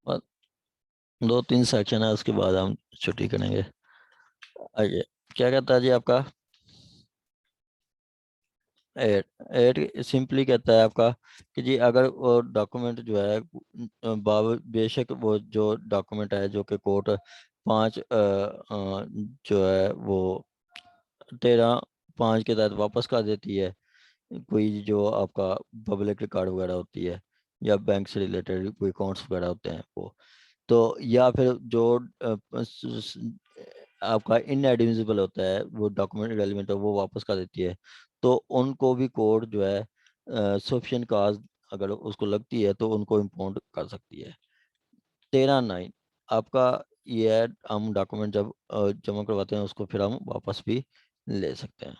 और 2-3 सेक्शन है, उसके बाद हम छुट्टी करेंगे। आइए, क्या कहता है जी आपका? एड एड सिंपली कहता है आपका कि जी अगर वो डॉक्यूमेंट जो है बेशक वो जो डॉक्यूमेंट है जो कि कोर्ट 5 जो है वो 13(5) के तहत वापस कर देती है, कोई जो आपका पब्लिक रिकॉर्ड वगैरह होती है या बैंक से रिलेटेड कोई अकाउंट्स वगैरह होते हैं वो, तो या फिर जो आपका इनएडमिसिबल होता है वो डॉक्यूमेंट रेलिवेंट है वो वापस कर देती है, तो उनको भी कोर्ट जो है सफिशिएंट काज अगर उसको लगती है तो उनको इम्पाउंड कर सकती है। 13(9) आपका ये है, हम डॉक्यूमेंट जब जमा करवाते हैं उसको फिर हम वापस भी ले सकते हैं।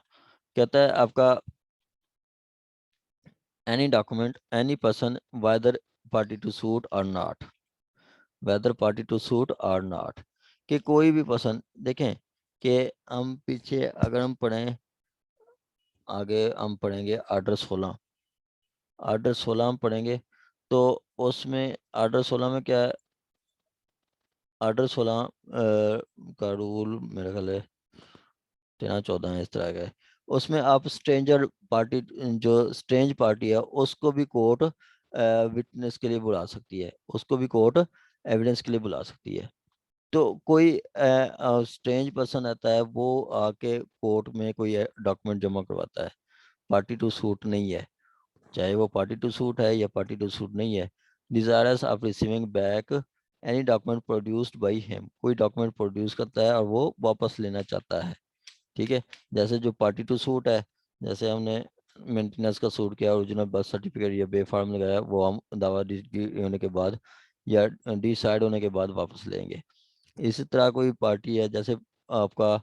कहता है आपका any document any person whether party to suit or not, whether party to suit or not, कि कोई भी पर्सन देखें कि हम पीछे अगर हम पढ़ें, आगे हम पढ़ेंगे ऑर्डर 16 हम पढ़ेंगे, तो उसमें ऑर्डर 16 में क्या है? ऑर्डर 16 का रूल मेरे ख्याल है 13-14 है, इस तरह का है। उसमें आप स्ट्रेंजर पार्टी, जो स्ट्रेंज पार्टी है उसको भी कोर्ट विटनेस के लिए बुला सकती है, उसको भी कोर्ट एविडेंस के लिए बुला सकती है। तो कोई स्ट्रेंज पर्सन आता है वो आके कोर्ट में कोई डॉक्यूमेंट जमा करवाता है, पार्टी टू सूट नहीं है, चाहे वो पार्टी टू सूट है या पार्टी टू सूट नहीं है, desirous of receiving back any document produced by him, कोई डॉक्यूमेंट प्रोड्यूस करता है और वो वापस लेना चाहता है। ठीक है, जैसे जो पार्टी टू सूट है, जैसे हमने मेंटेनेंस का सूट किया, ओरिजिनल बर्थ सर्टिफिकेट या बे फॉर्म लगाया, वो हम दावा होने के बाद या डिसाइड होने के बाद वापस लेंगे। इसी तरह कोई पार्टी है, जैसे आपका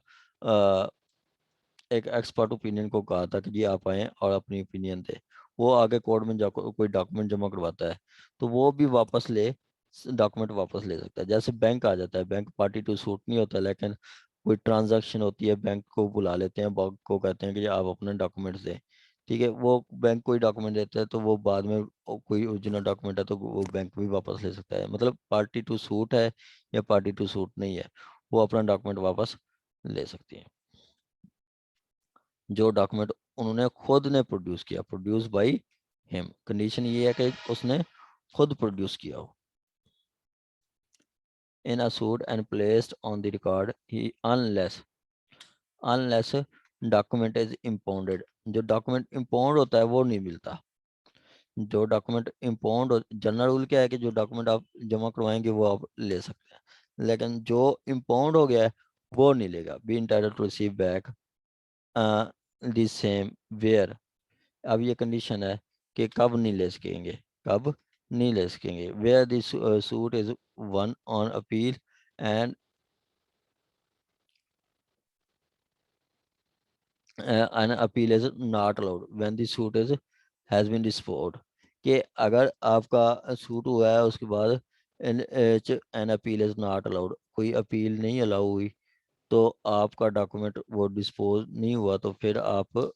एक एक्सपर्ट ओपिनियन को कहा था कि जी आप आए और अपनी ओपिनियन दे, वो आगे कोर्ट में जाकर कोई डॉक्यूमेंट जमा करवाता है, तो वो भी वापस ले डॉक्यूमेंट वापस ले सकता है। जैसे बैंक आ जाता है, बैंक पार्टी टू सूट नहीं होता, लेकिन कोई ट्रांजैक्शन होती है, बैंक को बुला लेते हैं, बैंक को कहते हैं कि जी आप अपने डॉक्यूमेंट्स दें। ठीक है, वो बैंक कोई डॉक्यूमेंट देता है तो वो बाद में कोई ओरिजिनल डॉक्यूमेंट है तो वो बैंक भी वापस ले सकता है। मतलब पार्टी टू सूट है या पार्टी टू सूट नहीं है, वो अपना डॉक्यूमेंट वापस ले सकती है। जो डॉक्यूमेंट उन्होंने खुद ने प्रोड्यूस किया, प्रोड्यूस बाय हिम, कंडीशन ये है कि उसने खुद प्रोड्यूस किया हो। In a suit and placed on the record ही अनलेस डॉक्यूमेंट इज इम्पाउंडेड, जो डॉक्यूमेंट इम्पाउंड होता है वो नहीं मिलता। जो डॉक्यूमेंट इम्पाउंड, जनरल रूल क्या है कि जो डॉक्यूमेंट आप जमा करवाएंगे वो आप ले सकते हैं, लेकिन जो इम्पाउंड हो गया है वो नहीं लेगा। Be entitled to receive back the same where, अब ये कंडीशन है कि कब नहीं ले सकेंगे, कब नहीं ले सकेंगे। Where this suit is one on appeal and an appeal is not allowed when the suit is has been disposed, कि अगर आपका सूट हुआ है उसके बाद an appeal is not allowed, कोई अपील नहीं अलाउ हुई, तो आपका डॉक्यूमेंट वो डिस्पोज नहीं हुआ, तो फिर आप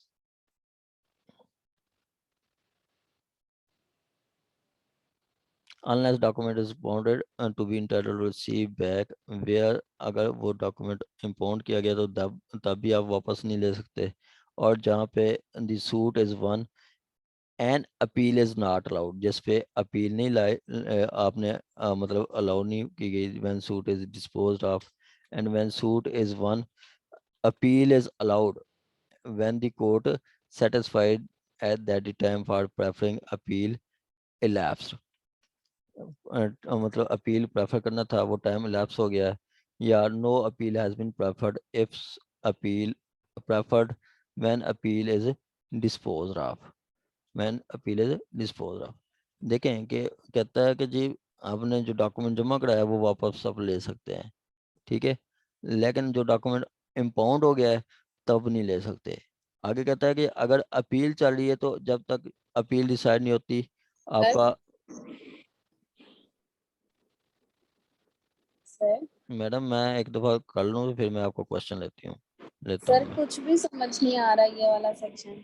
unless document is bounded to be entitled to receive back, where अगर वो डॉक्यूमेंट इम्पाउंड किया गया तो तब भी आप वापस नहीं ले सकते। और जहाँ पे the suit is won and appeal is not allowed, जिस पे अपील नहीं लाए आपने मतलब अलाउ नहीं की गई, when suit is disposed of and when suit is won, appeal is allowed when the court satisfied at that the time for preferring appeal elapsed, मतलब अपील प्रेफर करना था वो टाइम लैप्स हो गया है, या no appeal has been preferred if appeal preferred when appeal is disposed of, when appeal is disposed of. देखें कि कहता है कि जी आपने जो डॉक्यूमेंट जमा कराया वो वापस आप ले सकते हैं, ठीक है, लेकिन जो डॉक्यूमेंट इम्पाउंड हो गया है तब नहीं ले सकते। आगे कहता है कि अगर अपील चल रही है तो जब तक अपील डिसाइड नहीं होती आपका। सर मैडम मैं एक दफ़ा कर लूँ तो फिर मैं आपको क्वेश्चन लेता हूँ सर मैं। कुछ भी समझ नहीं आ रहा ये वाला सेक्शन।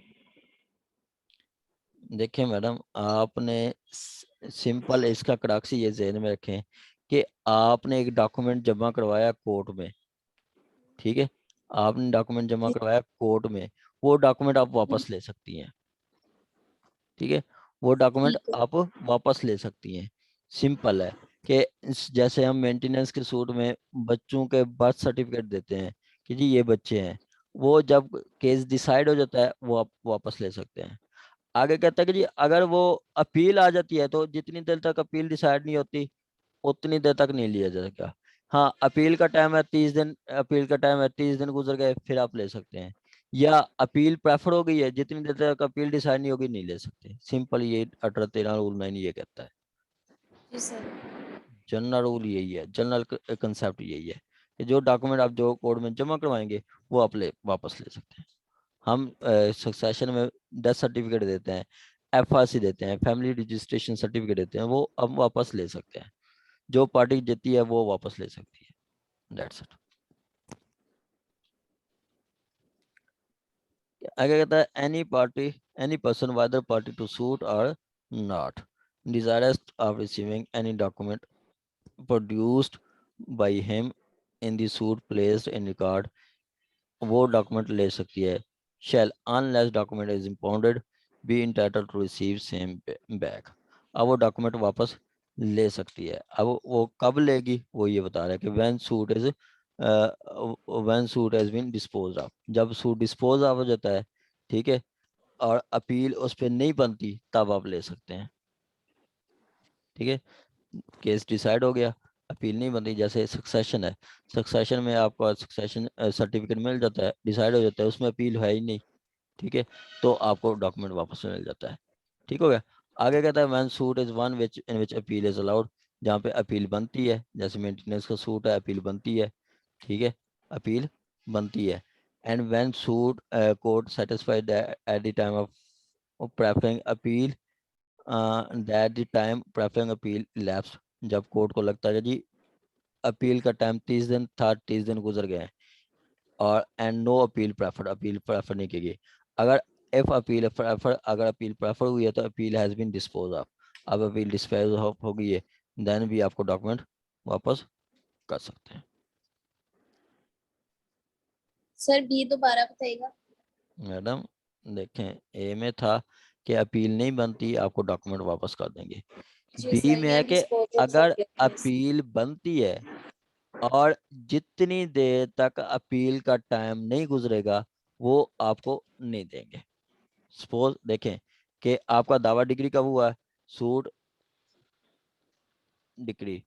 देखिए मैडम, आपने सिंपल इसका कड़ाक्सी ये ज़हन में रखें कि आपने एक डॉक्यूमेंट जमा करवाया कोर्ट में, ठीक है, आपने डॉक्यूमेंट जमा जी करवाया कोर्ट में, वो डॉक्यूमेंट आप वापस ले सकती हैं, ठीक है, वो डॉक्यूमेंट ठीक है। आप वापस ले सकती हैं। सिंपल है कि जैसे हम मेंटेनेंस के सूट में बच्चों के बर्थ सर्टिफिकेट देते हैं कि जी ये बच्चे हैं, वो जब केस डिसाइड हो जाता है वो आप वापस ले सकते हैं। आगे कहता है कि जी अगर वो अपील आ जाती है तो जितनी देर तक अपील डिसाइड नहीं होती उतनी देर तक नहीं लिया जाएगा। हाँ, अपील का टाइम है 30 दिन, अपील का टाइम है 30 दिन गुजर गए फिर आप ले सकते हैं, या अपील प्रेफर हो गई है जितनी देर तक अपील डिसाइड नहीं होगी नहीं ले सकते। सिंपल ये 18-13 रूल 9 ये कहता है। जी सर। जनरल रूल यही है, जनरल कंसेप्ट यही है कि जो डॉक्यूमेंट आप जो कोर्ट में जमा करवाएंगे वो आप वापस ले सकते हैं। हम सक्सेशन में डेथ सर्टिफिकेट देते हैं, एफआरसी देते हैं, फैमिली रजिस्ट्रेशन सर्टिफिकेट देते हैं, वो हम वापस ले सकते हैं। जो पार्टी जीती है वो वापस ले सकती है, दैट्स इट। आगे कहता है any person whether party to suit or not desirous of receiving any document produced by him in the suit placed in record, वो डॉक्यूमेंट ले सकती है। Shall unless document is impounded be entitled to receive same back. अब वो document वापस ले सकती है। अब वो कब लेगी वो ये बता रहा है कि when suit has been dispose of, जब सूट डिस्पोज ऑफ हो जाता है, ठीक है, और अपील उस पर नहीं बनती तब आप ले सकते हैं, ठीक है। केस डिसाइड हो गया, अपील नहीं बनती, जैसे सक्सेशन है, सक्सेशन में आपका सक्सेशन सर्टिफिकेट मिल जाता है, डिसाइड हो जाता है, उसमें अपील है ही नहीं, ठीक है, तो आपको डॉक्यूमेंट वापस मिल जाता है। ठीक हो गया। आगे कहता है when suit is one which in which appeal is allowed, जहाँ पे अपील बनती है, जैसे मेंटेनेंस का सूट है अपील बनती है, ठीक है, अपील बनती है। And when suit court satisfied at the time of preferring appeal that the time preferring appeal lapse, जब कोर्ट को लगता है जी अपील का टाइम 30 दिन था, 30 दिन गुजर गए हैं, और and no appeal prefer, appeal prefer नहीं की गई। अगर इफ अपील प्रेफर, अगर अपील प्रेफर हुई है तो appeal has been dispose of, अब अपील डिस्पोज ऑफ हो गई है, देन भी आपको डॉक्यूमेंट वापस कर सकते हैं। सर बी दोबारा बताइएगा। मैडम देखें, ए में था कि अपील नहीं बनती आपको डॉक्यूमेंट वापस कर देंगे, जी बी सर, में ये है कि डिस्पोजल अगर सर्टिफिकेट। अपील बनती है और जितनी देर तक अपील का टाइम नहीं गुजरेगा वो आपको नहीं देंगे। सपोज देखें कि आपका दावा डिग्री कब हुआ है, सूट डिक्री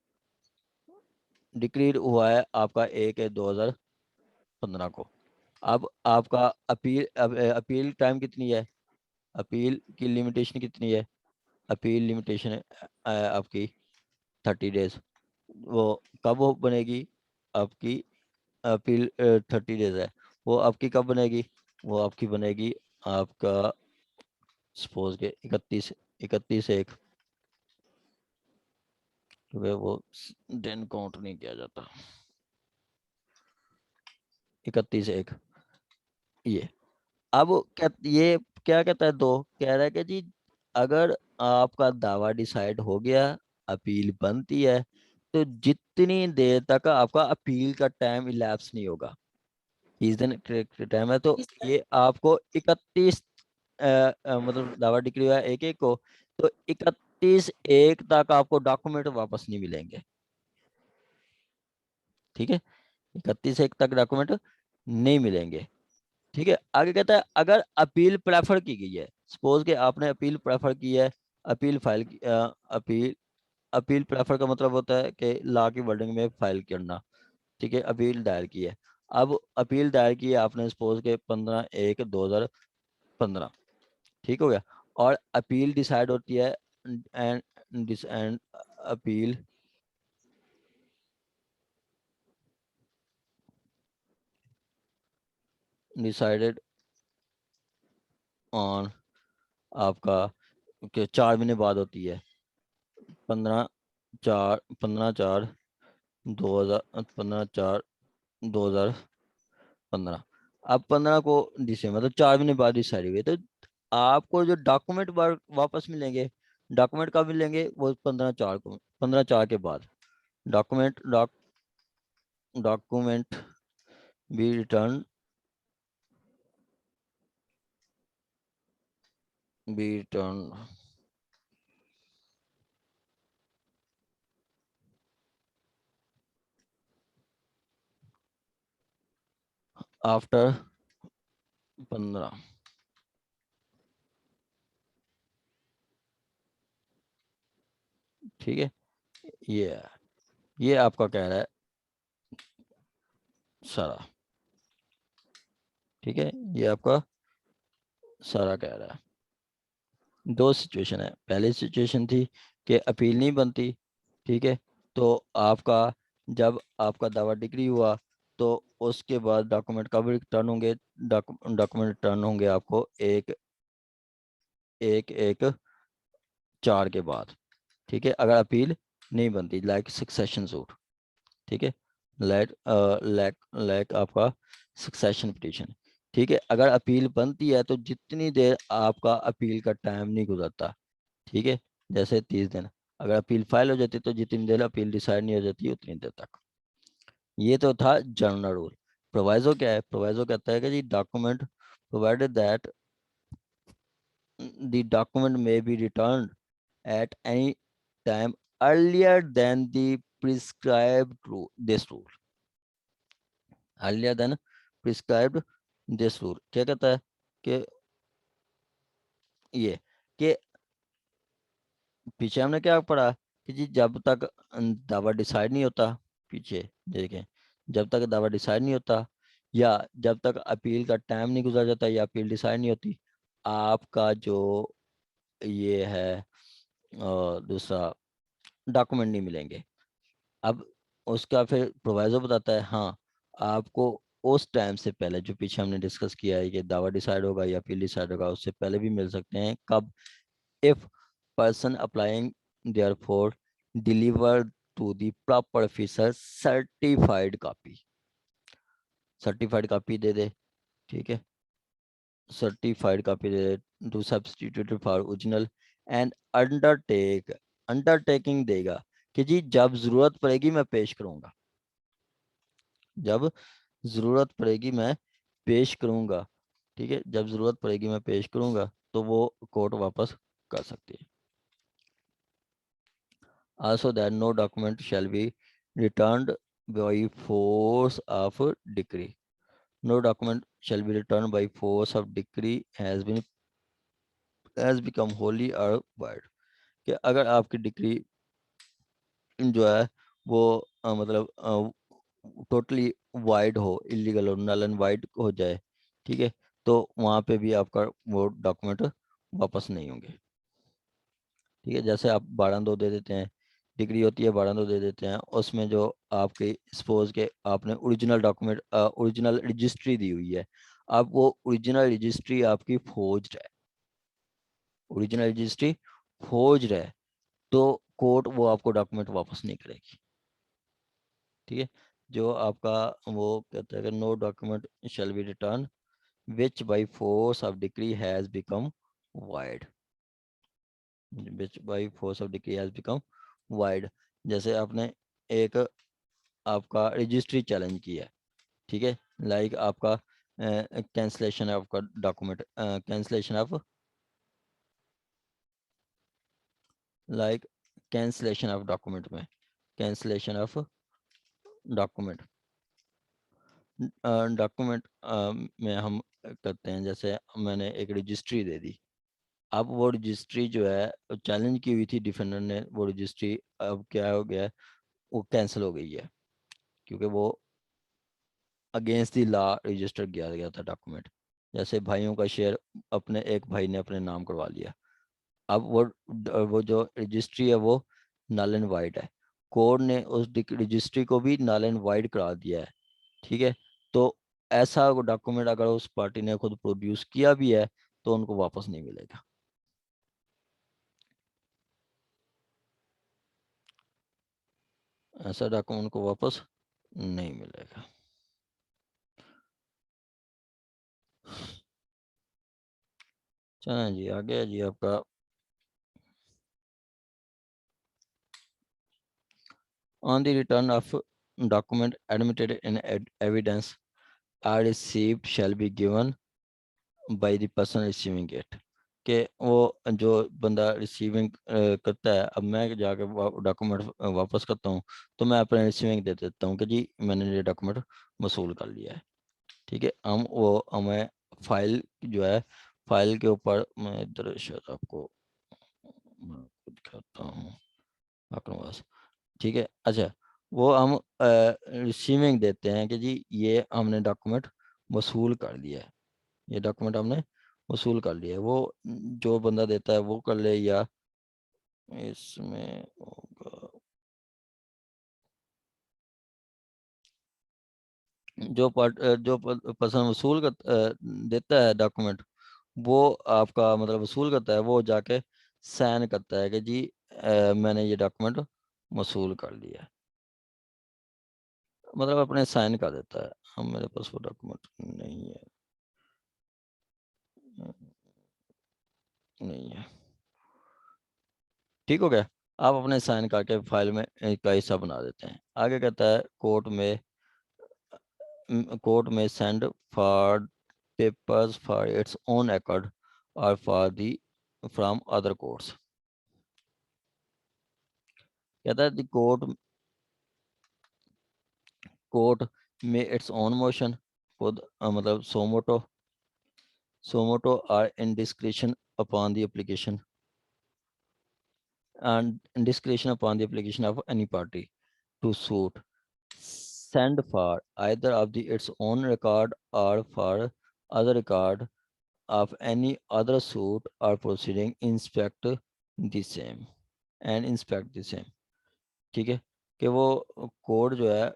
डिक्री हुआ है आपका 1/2015 को। अब आपका अपील टाइम कितनी है, अपील की लिमिटेशन कितनी है, अपील लिमिटेशन है आपकी 30 डेज। वो कब वो बनेगी आपकी अपील 30 डेज है, वो आपकी कब बनेगी, वो आपकी बनेगी आपका सपोज के 31/1, क्योंकि वो दिन काउंट नहीं किया जाता, 31/1 ये। अब क्या ये क्या कहता है, दो कह रहा है कि जी अगर आपका दावा डिसाइड हो गया, अपील बनती है, तो जितनी देर तक आपका अपील का टाइम इलैप्स नहीं होगा, 30 दिन टाइम है, तो जी सर। ये आपको 31 मतलब दावा डिक्री हुआ है 1/1 को, तो 31/1 तक आपको डॉक्यूमेंट वापस नहीं मिलेंगे, ठीक है, 31/1 तक डॉक्यूमेंट नहीं मिलेंगे, ठीक है। आगे कहता है अगर अपील प्रेफर की गई है, सपोज कि आपने अपील प्रेफर की है, अपील फाइल की अपील अपील प्रेफर का मतलब होता है कि लॉ की वर्डिंग में फाइल करना, ठीक है, अपील दायर की है। अब अपील दायर की है आपने सपोज के 15/1/2015, ठीक हो गया, और अपील डिसाइड होती है एंड अपील डिसाइडेड ऑन आपका के 4 महीने बाद होती है, 15/4/2015। अब 15 को दिसंबर मतलब 4 महीने बाद डिसाइड हुई, तो आपको जो डॉक्यूमेंट वापस मिलेंगे, डॉक्यूमेंट कब मिलेंगे, वो 15/4 को, 15/4 के बाद। Document be return after 15। ठीक है, ये आपका कह रहा है सारा। ठीक है, ये आपका सारा कह रहा है। दो सिचुएशन है, पहली सिचुएशन थी कि अपील नहीं बनती। ठीक है, तो आपका जब आपका दावा डिग्री हुआ तो उसके बाद डॉक्यूमेंट कब रिटर्न होंगे, डॉक्यूमेंट रिटर्न होंगे आपको एक एक एक 4 के बाद। ठीक है, अगर अपील नहीं बनती, लाइक सक्सेशन सूट। ठीक है, लाइक आपका सक्सेशन पिटीशन। ठीक है, अगर अपील बनती है तो जितनी देर आपका अपील का टाइम नहीं गुजरता, ठीक है, जैसे 30 दिन, अगर अपील फाइल हो जाती है तो जितनी देर अपील डिसाइड नहीं हो जाती उतनी देर तक। ये तो था जनरल रूल। प्रोवाइजो क्या है, प्रोवाइजो कहता है कि जी document provided that the document may be return at any time earlier than the prescribed this rule, earlier than prescribed this rule। क्या कहता है कि ये कि पीछे हमने क्या पढ़ा कि जी जब तक दावा डिसाइड नहीं होता, पीछे देखें, जब तक दावा डिसाइड नहीं होता या जब तक अपील का टाइम नहीं गुजर जाता या अपील डिसाइड नहीं होती, आपका जो ये है दूसरा डॉक्यूमेंट नहीं मिलेंगे। अब उसका फिर प्रोवाइजो बताता है, हाँ आपको उस टाइम से पहले, जो पीछे हमने डिस्कस किया है कि दावा डिसाइड होगा या अपील डिसाइड होगा, उससे पहले भी मिल सकते हैं। कब, if person applying there for deliver to the proper officer certified copy, certified copy दे दे। ठीक है, सर्टिफाइड कॉपी दे दे to substitute for original and undertaking देगा कि जी जब जरूरत पड़ेगी मैं पेश करूंगा, जब जरूरत पड़ेगी मैं पेश करूंगा। ठीक है, जब जरूरत पड़ेगी मैं पेश करूंगा, तो वो कोर्ट वापस कर सकती है। Also that no document shall be returned by force of decree. No document shall be returned by force of decree has become wholly or void। कि अगर आपकी डिक्री जो है वो मतलब टोटली वाइड हो, इलीगल हो, नल एंड वाइड हो जाए, ठीक है, तो वहाँ पे भी आपका वो डॉक्यूमेंट वापस नहीं होंगे। ठीक है, जैसे आप 12(2) दे देते हैं, डिग्री होती है 12(2) दे देते हैं, उसमें जो आपके सपोज के आपने ओरिजिनल डॉक्यूमेंट ओरिजिनल रजिस्ट्री दी हुई है, अब वो ओरिजिनल रजिस्ट्री आपकी फोर्ज्ड है, ओरिजिनल रजिस्ट्री फोर्ज्ड है, तो कोर्ट वो आपको डॉक्यूमेंट वापस नहीं करेगी। ठीक है, जो आपका वो कहता है कि no document shall be return which by force of decree has become void, which by force of decree has become void. जैसे आपने एक आपका रजिस्ट्री चैलेंज किया है, ठीक है, लाइक आपका कैंसलेशन ऑफ का document, cancellation of, like cancellation of document में, कैंसलेशन ऑफ डॉक्यूमेंट, डॉक्यूमेंट में हम करते हैं, जैसे मैंने एक रजिस्ट्री दे दी, अब वो रजिस्ट्री जो है चैलेंज की हुई थी डिफेंडर ने, वो रजिस्ट्री अब क्या हो गया है, वो कैंसिल हो गई है, क्योंकि वो अगेंस्ट द लॉ रजिस्टर किया गया था डॉक्यूमेंट। जैसे भाइयों का शेयर अपने एक भाई ने अपने नाम करवा लिया, अब वो जो रजिस्ट्री है वो नल एंड वाइड है, कोर्ट ने उस रजिस्ट्री को भी नल एंड वाइड करा दिया है। ठीक है, तो ऐसा डॉक्यूमेंट अगर उस पार्टी ने खुद प्रोड्यूस किया भी है तो उनको वापस नहीं मिलेगा, ऐसा डॉक्यूमेंट को वापस नहीं मिलेगा। चलें जी, आगे है जी आपका on the return of document admitted in evidence are received shall be given by the person receiving it। कि वो जो बंदा रिसीविंग करता है, अब मैं जाके डॉक्यूमेंट वापस करता हूँ तो मैं अपने रिसीविंग दे देता हूँ कि जी मैंने ये डॉक्यूमेंट वसूल कर लिया है। ठीक है, हम वो हमें फाइल जो है, फाइल के ऊपर मैं इधर शायद आपको मैं दिखाता हूँ आपके पास। ठीक है, अच्छा, वो हम रिसीविंग देते हैं कि जी ये हमने डॉक्यूमेंट वसूल कर लिया है, ये डॉक्यूमेंट हमने वसूल कर लिया है। वो जो बंदा देता है वो कर ले, या इसमें होगा जो पर्सन वसूल कर देता है डॉक्यूमेंट, वो आपका मतलब वसूल करता है, वो जाके साइन करता है कि जी मैंने ये डॉक्यूमेंट वसूल कर लिया है, मतलब अपने साइन कर देता है। हम मेरे पास वो डॉक्यूमेंट नहीं है, नहीं है। ठीक हो गया, आप अपने साइन करके फाइल में एक हिस्सा बना देते हैं। आगे कहता है court may send for papers for its own accord or for the from other courts. कहता है the court may its own motion, खुद मतलब suo moto or in discretion upon the application and discretion upon the application of any party to suit send for either of the its own record or for other record of any other suit or proceeding inspect the same ठीक है, कि वो code जो है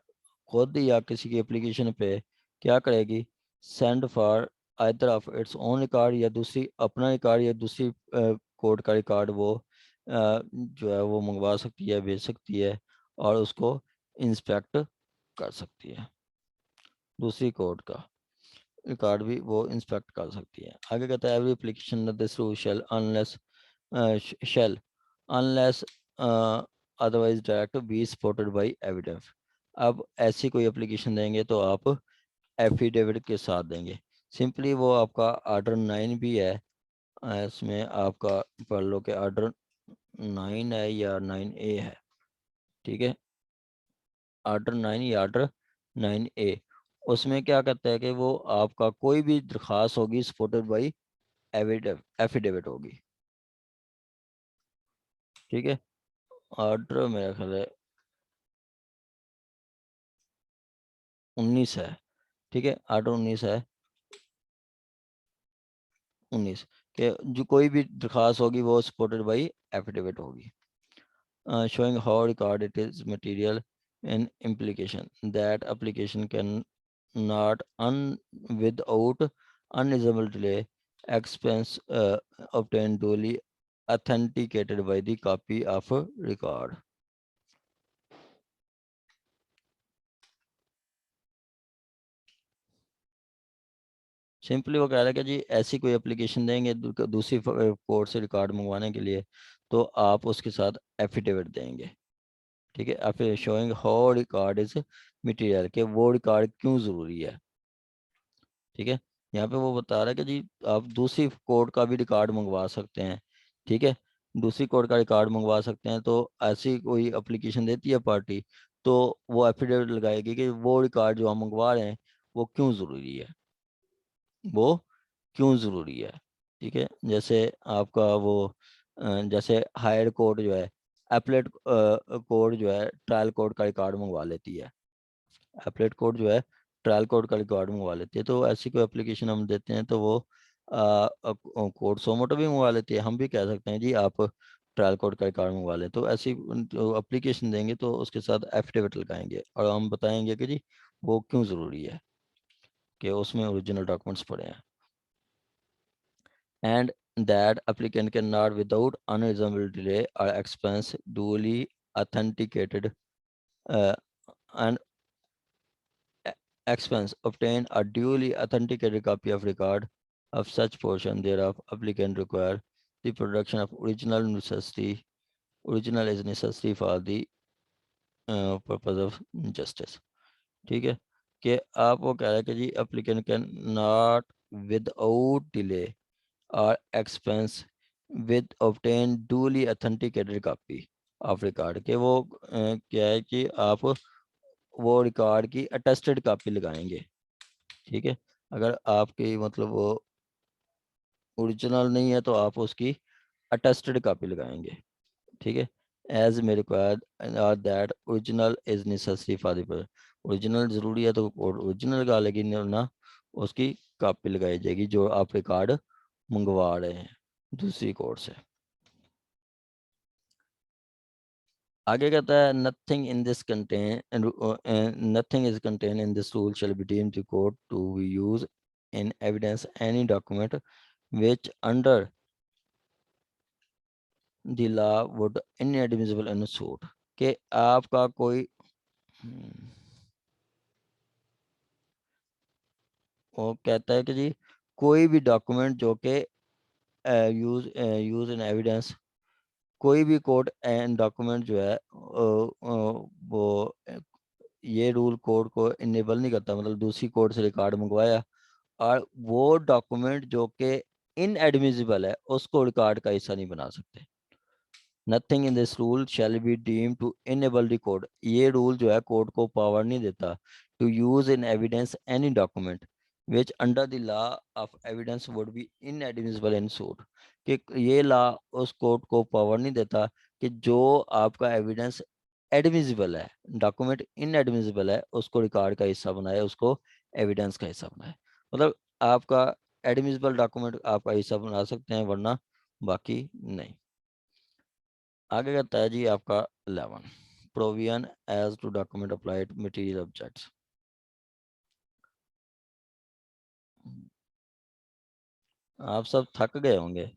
खुद या किसी की एप्लीकेशन पे क्या करेगी, send for either of its own record, या दूसरी अपना रिकॉर्ड या दूसरी कोड का रिकॉर्ड वो जो है वो मंगवा सकती है, भेज सकती है, और उसको इंस्पेक्ट कर सकती है। दूसरी कोड का रिकॉर्ड भी वो इंस्पेक्ट कर सकती है। आगे कहता है every application this rule shall unless otherwise direct be supported by evidence। अब ऐसी कोई एप्लीकेशन देंगे तो आप एफिडेविट के साथ देंगे। सिंपली वो आपका ऑर्डर 9 भी है, इसमें आपका पढ़ लो कि ऑर्डर 9 है या 9A है। ठीक है, ऑर्डर 9 या ऑर्डर 9A, उसमें क्या कहता है कि वो आपका कोई भी दरख्वास्त होगी सपोर्टेड बाई एफिडेविट होगी। ठीक है, ऑर्डर मेरा ख्याल है 19 है। ठीक है, ऑर्डर 19 है, 19 के जो कोई भी दरख्वास्त होगी वो सपोर्टेड बाई एफिडेविट होगी। Showing how record it is material in implication that application can not without unreasonable delay expense obtained duly authenticated by the copy of record। Simply वो कह रहा है कि जी ऐसी कोई एप्लीकेशन देंगे दूसरी कोर्ट से रिकॉर्ड मंगवाने के लिए, तो आप उसके साथ एफिडेविट देंगे। ठीक है, आप showing how record is material, कि वो रिकॉर्ड क्यों ज़रूरी है। ठीक है, यहाँ पे वो बता रहा है कि जी आप दूसरी कोर्ट का भी रिकॉर्ड मंगवा सकते हैं। ठीक है, दूसरी कोर्ट का रिकॉर्ड मंगवा सकते हैं, तो ऐसी कोई एप्लीकेशन देती है पार्टी तो वो एफिडेविट लगाएगी कि वो रिकॉर्ड जो हम मंगवा रहे हैं वो क्यों ज़रूरी है, वो क्यों ज़रूरी है। ठीक है, जैसे आपका वो जैसे हायर कोर्ट जो है एपलेट कोर्ट जो है ट्रायल कोर्ट का रिकॉर्ड मंगवा लेती है, एपलेट कोर्ट जो है ट्रायल कोर्ट का रिकॉर्ड मंगवा लेती है। तो ऐसी कोई एप्लीकेशन हम देते हैं तो वो कोर्ट सोमोटो भी मंगवा लेती है। हम भी कह सकते हैं जी आप ट्रायल कोर्ट का रिकॉर्ड मंगवा लें, तो ऐसी जो एप्लीकेशन देंगे तो उसके साथ एफिडेविट लगाएंगे और हम बताएंगे कि जी वो क्यों ज़रूरी है, कि उसमें ओरिजिनल डॉक्यूमेंट्स पड़े हैं। And that applicant cannot without unreasonable delay or expense duly authenticated uh, and expense obtain a duly authenticated copy of record of such portion thereof applicant require the production of original is necessary for the purpose of justice. ठीक है, कि आप वो कह रहे हैं कि जी applicant can not without delay or expense with obtain duly authenticated copy of record, के वो क्या है कि आप वो रिकॉर्ड की अटेस्टेड कॉपी लगाएंगे। ठीक है, अगर आपकी मतलब वो ओरिजिनल नहीं है तो आप उसकी अटेस्टेड कॉपी लगाएंगे। ठीक है, as may required that original is necessary for the original जरूरी है तो ओरिजिनल लगा लेगी, ना उसकी कॉपी लगाई जाएगी जो आप रिकॉर्ड मंगवा रहे हैं दूसरी कोर्ट से। आगे कहता है nothing in this contain nothing is contain in this rule shall be deemed to court to be use in evidence any document which under the law would inadmissible in suit, कि आपका कोई वो कहता है कि जी कोई भी डॉक्यूमेंट जो कि यूज इन एविडेंस, कोई भी कोर्ट एंड डॉक्यूमेंट जो है वो ये रूल कोर्ट को इनेबल नहीं करता, मतलब दूसरी कोर्ट से रिकॉर्ड मंगवाया और वो डॉक्यूमेंट जो कि इनएडमिसिबल है उसको रिकॉर्ड का हिस्सा नहीं बना सकते। Nothing in this rule shall be deem to enable the court, ये रूल जो है कोर्ट को पावर नहीं देता to use in evidence any document which under the law of evidence would be inadmissible in suit, कि ये law उस court को पावर नहीं देता कि जो आपका एविडेंस एडमिसिबल है, डॉक्यूमेंट इनएडमिसिबल है, उसको रिकॉर्ड का हिस्सा बनाए, उसको एविडेंस का हिस्सा बनाए। मतलब आपका एडमिसिबल डॉक्यूमेंट आपका हिस्सा बना सकते हैं वरना बाकी नहीं। आगे कहता है जी आपका 11 provision as to document applied material objects. आप सब थक गए होंगे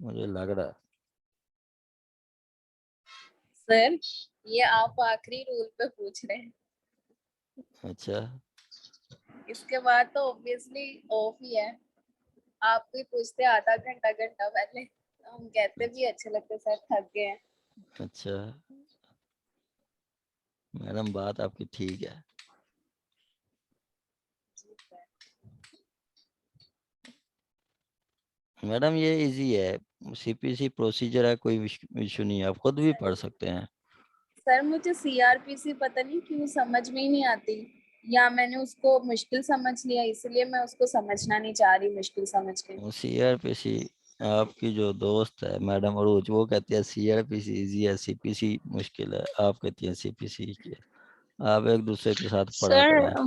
मुझे लग रहा है। सर ये आप आखिरी रूल पे पूछ रहे हैं, अच्छा, इसके बाद तो ऑब्वियसली ऑफ ही है। आप भी पूछते आधा घंटा घंटा पहले तो हम कहते भी अच्छे लगते सर थक गए हैं। अच्छा मैडम बात आपकी ठीक है। मैडम ये इजी है, सीपीसी प्रोसीजर है, कोई इशू नहीं है, आप खुद भी पढ़ सकते हैं। सर मुझे सीआरपीसी पता नहीं क्यों समझ में ही नहीं आती, या मैंने उसको मुश्किल समझ लिया इसलिए मैं उसको समझना नहीं चाह रही मुश्किल समझ के। सीआरपीसी आपकी जो दोस्त है मैडम अरूज वो कहती है सीआरपीसी इजी है, सीपीसी मुश्किल है, आप कहती हैं सीपीसी की है। आप एक दूसरे के साथ पढ़ा करें। सर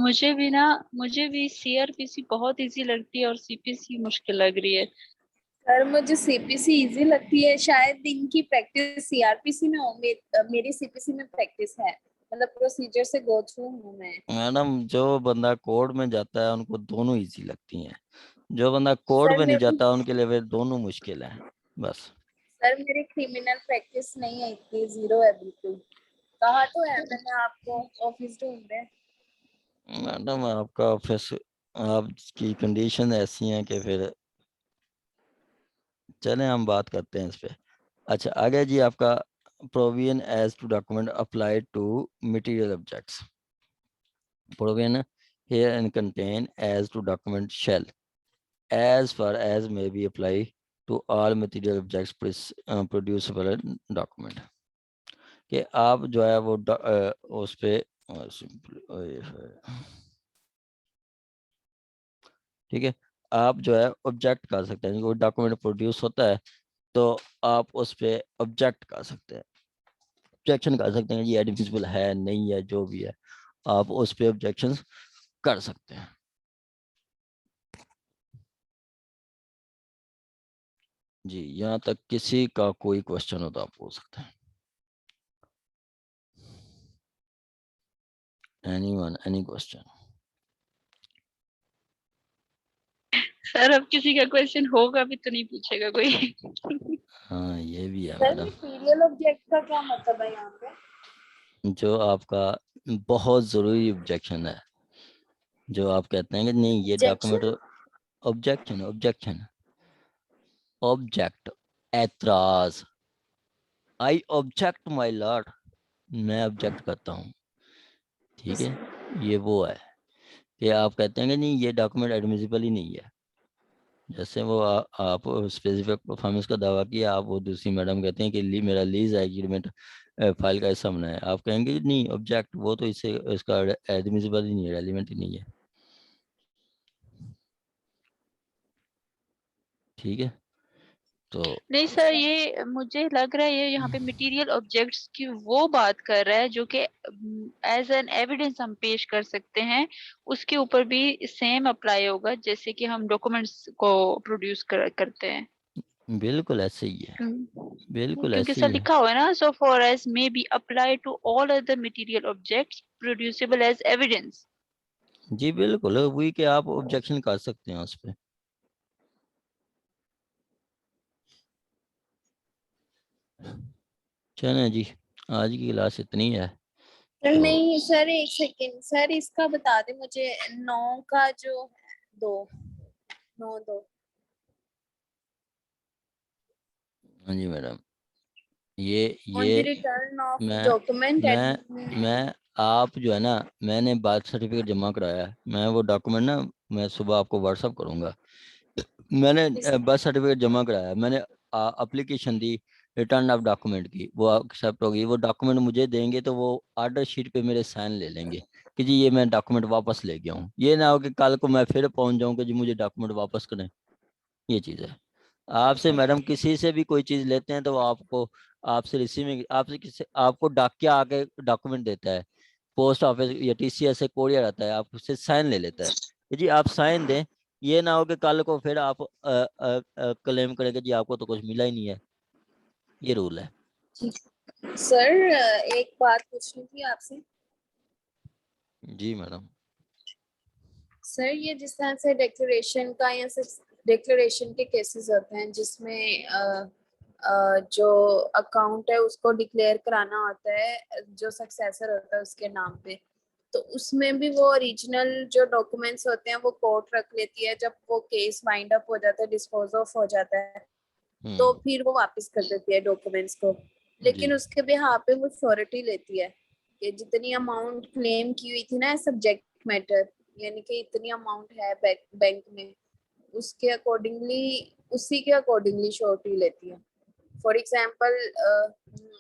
मुझे भी सीआरपीसी बहुत इजी लगती है और सीपीसी मुश्किल लग रही है। सर मुझे सीपीसी इजी लगती है, शायद दिन की प्रैक्टिस सीआरपीसी में हो, मेरी सीपीसी में प्रैक्टिस है, मतलब प्रोसीजर से गो थ्रू हूँ मैं। मैडम जो बंदा कोर्ट में जाता है उनको दोनों इजी लगती हैं, जो बंदा कोर्ट सर में नहीं मेरी जाता उनके लिए वे दोनों मुश्किल हैं बस। सर मेरी क्रिमिनल प्रैक्टिस नहीं है, इतनी जीरो है बिल्कुल। कहा तो है मैंने आपको, ऑफिस ढूंढ रहे। मैडम आपका ऑफिस, आपकी कंडीशन ऐसी है कि फिर चलें हम बात करते हैं इस पे। अच्छा आगे जी आपका provision as to document applied to material objects. Provision here and contain as to document shall as far as may be apply to all material objects producible in document, कि आप जो है वो उस पे ठीक है, आप जो है ऑब्जेक्ट कर सकते हैं, कोई डॉक्यूमेंट प्रोड्यूस होता है तो आप उस पे ऑब्जेक्ट कर सकते हैं, ऑब्जेक्शन कर सकते हैं, ये एडमिसिबल है नहीं है जो भी है आप उस पे ऑब्जेक्शन कर सकते हैं। जी यहाँ तक किसी का कोई क्वेश्चन हो तो आप पूछ सकते हैं। Anyone any question? सर अब किसी का क्वेश्चन होगा भी तो नहीं पूछेगा कोई। हाँ ये भी है सर मैडम, मटेरियल ऑब्जेक्ट का क्या मतलब है यहाँ पे? जो आपका बहुत ज़रूरी ऑब्जेक्शन है, जो आप कहते हैं कि नहीं ये document objection objection, objection, object, एतराज। आई ऑब्जेक्ट माय लॉर्ड, मैं ऑब्जेक्ट करता हूँ। ठीक है, ये वो है कि आप कहते हैं कि नहीं ये डॉक्यूमेंट एडमिसिबल ही नहीं है। जैसे वो आप स्पेसिफिक परफॉर्मेंस का दावा किया, आप वो दूसरी मैडम कहते हैं कि मेरा लीज एग्रीमेंट फाइल का हिस्सा बना है, आप कहेंगे नहीं ऑब्जेक्ट, वो तो इससे इसका एडमिसिबल ही नहीं है, रेलिवेंट ही नहीं है। ठीक है, तो नहीं सर, ये मुझे लग रहा है ये यहाँ पे मटेरियल ऑब्जेक्ट्स की वो बात कर रहा है जो कि एज एन एविडेंस हम पेश कर सकते हैं, उसके ऊपर भी सेम अप्लाई होगा जैसे कि हम डॉक्यूमेंट्स को प्रोड्यूस करते हैं। बिल्कुल ऐसे ही है, बिल्कुल क्योंकि ऐसे सर ही है। लिखा हुआ है ना, so far as may be apply to all other material objects producible as evidence. जी बिल्कुल, वही कि आप ऑब्जेक्शन कर सकते हैं उस पर। चलें जी, आज की क्लास इतनी है। सर तो नहीं सर, एक सेकेंड सर, इसका बता दे मुझे 9 का जो है, 2 9 2। हाँ जी मैडम, ये ऑन द रिटर्न ऑफ मैं डॉक्यूमेंट मैं एंड मैं आप जो है ना, मैंने बर्थ सर्टिफिकेट जमा कराया है, मैं वो डॉक्यूमेंट ना मैं सुबह आपको व्हाट्सअप करूँगा। मैंने बर्थ सर्टिफिकेट जमा कराया है, मैंने application the return of document की, वो एक्सेप्ट होगी, वो डॉक्यूमेंट मुझे देंगे तो वो ऑर्डर शीट पे मेरे साइन ले लेंगे कि जी ये मैं डॉक्यूमेंट वापस ले गया हूँ। ये ना हो कि कल को मैं फिर पहुंच जाऊँ कि जी मुझे डॉक्यूमेंट वापस करें। ये चीज़ है। आपसे मैडम किसी से भी कोई चीज़ लेते हैं तो वो आपको, आपसे रिसीविंग, आपसे किसी, आपको डाकिया आके डॉक्यूमेंट देता है, पोस्ट ऑफिस या टीसीएस से कोरियर आता है, आप उससे साइन ले लेता है कि जी आप साइन दें। ये ना हो कि कल को फिर आप क्लेम करेंगे जी आपको तो कुछ मिला ही नहीं है। ये रूल है। सर एक बात पूछनी थी आपसे। जी मैडम। सर ये जिस तरह से डिक्लेरेशन का या डिक्लेरेशन के केसेस होते हैं जिसमें जो अकाउंट है उसको डिक्लेयर कराना होता है जो सक्सेसर होता है उसके नाम पे, तो उसमें भी वो ओरिजिनल जो डॉक्यूमेंट्स होते हैं वो कोर्ट रख लेती है, जब वो केस वाइंड अप हो जाता है, डिस्पोज ऑफ हो जाता है, तो फिर वो वापस कर देती है डॉक्यूमेंट्स को। जी लेकिन उसके बिहाफ पे वो श्योरिटी लेती है कि जितनी अमाउंट क्लेम की हुई थी ना सब्जेक्ट मैटर, यानी कि इतनी अमाउंट है बैंक में, उसके अकॉर्डिंगली, उसी के अकॉर्डिंगली श्योरिटी लेती है। फॉर एग्जाम्पल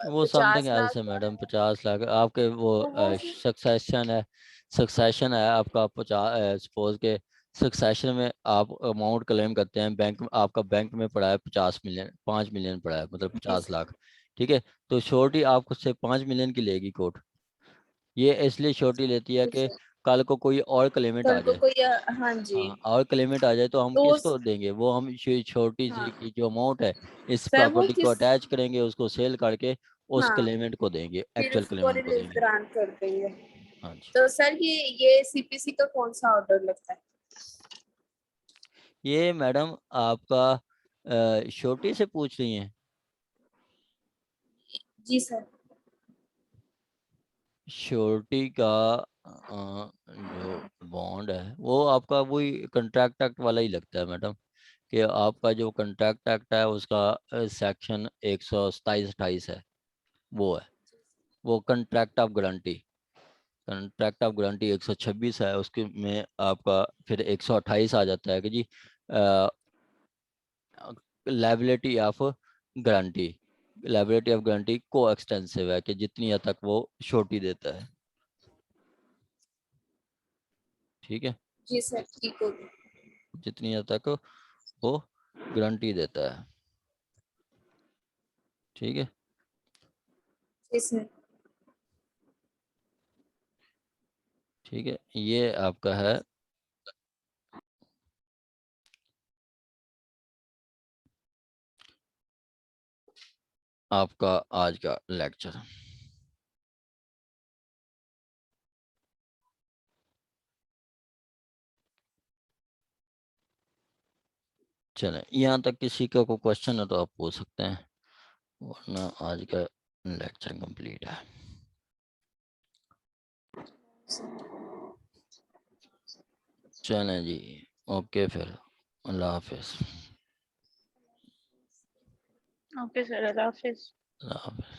वो समथिंग 50 एल्स लाख है मैडम, 50 लाख आपके वो तो वो सक्सेशन है, सक्सेशन है आपका 50, सपोज के सक्सेशन में आप अमाउंट क्लेम करते हैं, बैंक में आपका बैंक में पड़ा है 50 मिलियन, 5 मिलियन पड़ा है, मतलब 50 लाख। ठीक है, तो श्योरिटी आपको से 5 मिलियन की लेगी कोर्ट। ये इसलिए श्योरिटी लेती है कि कल को कोई और क्लेमेंट आ कल को जाए। कोई हाँ जी, हाँ, और क्लेमेंट आ जाए तो हम तो किसको देंगे, वो हम छोटी सी हाँ की जो अमाउंट है इस सर वो प्रॉपर्टी को किस, अटैच करेंगे, उसको सेल करके उस हाँ क्लेमेंट को देंगे, फिर एक्चुअल उसको क्लेमेंट को रिलीफ देंगे। ग्रांट कर देंगे। हाँ जी, तो सर ये सीपीसी का कौन सा ऑर्डर लगता है? ये मैडम आपका छोटी से पूछ रही हैं। जी सर। श्योरिटी का जो बॉन्ड है वो आपका वही कंट्रैक्ट एक्ट वाला ही लगता है मैडम, कि आपका जो कंट्रैक्ट एक्ट है उसका सेक्शन 127-28 है, वो है, वो contract of guarantee, contract of guarantee 126 है, उसके में आपका फिर 128 आ जाता है कि जी liability of guarantee, liability of guarantee को एक्सटेंसिव है कि जितनी हद तक वो श्योरिटी देता है। ठीक है, जी सर ठीक हो गया। जितनी हद तक वो गारंटी देता है। ठीक है, जी सर। ठीक है, ये आपका है आपका आज का लेक्चर। चलें, यहाँ तक किसी का कोई क्वेश्चन है तो आप पूछ सकते हैं, वरना आज का लेक्चर कंप्लीट है। चलें जी, ओके फिर। अल्लाह हाफिज। ओके सर, अल्लाह हाफिज। अल्लाह हाफिज।